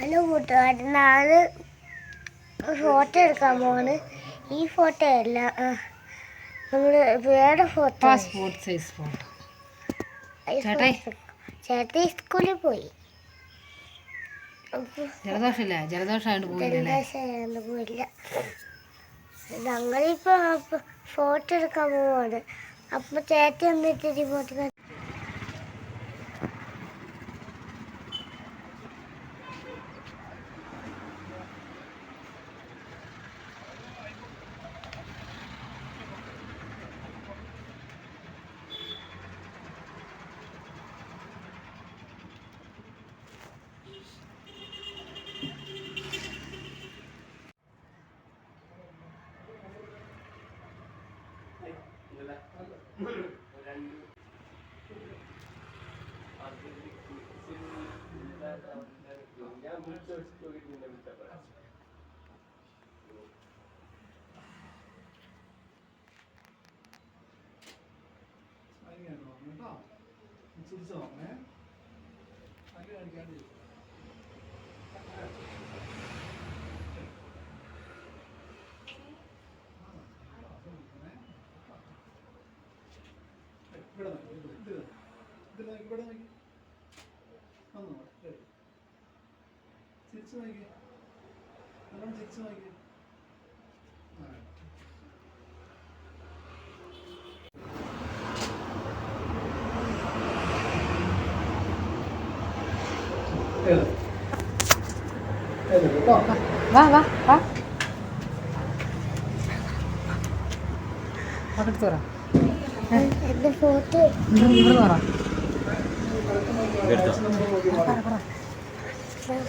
Hello കൂട്ടുകാരൻ, നാളെ photo എടുക്കാൻ പോവാണ്. ഈ ഫോട്ടോ അല്ല, നമ്മള് വേറെ ഫോട്ടോ, പാസ്പോർട്ട് സൈസ് ഫോട്ടോ. ചേട്ടൻ സ്കൂളിൽ പോയി. ജലദോഷമായിട്ട് പോയില്ല. ഞങ്ങളിപ്പോ ഫോട്ടോ എടുക്കാൻ പോവാണ്. അപ്പൊ ചേട്ടൻ എന്നിട്ട് ഫോട്ടോ വാ വാ വാ എടുത്തു പറ. ഫോട്ടോ ഇവിടെ പറ.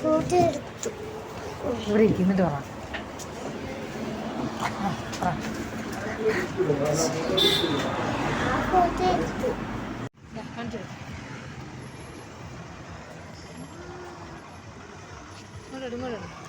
ഫോട്ടോ എടുത്തു. ഇവിടെ ഇരിക്കുന്നിട്ട് പറ. ഫോട്ടോ എടുത്തു. കാണിച്ചു ഇങ്ങോട്ട്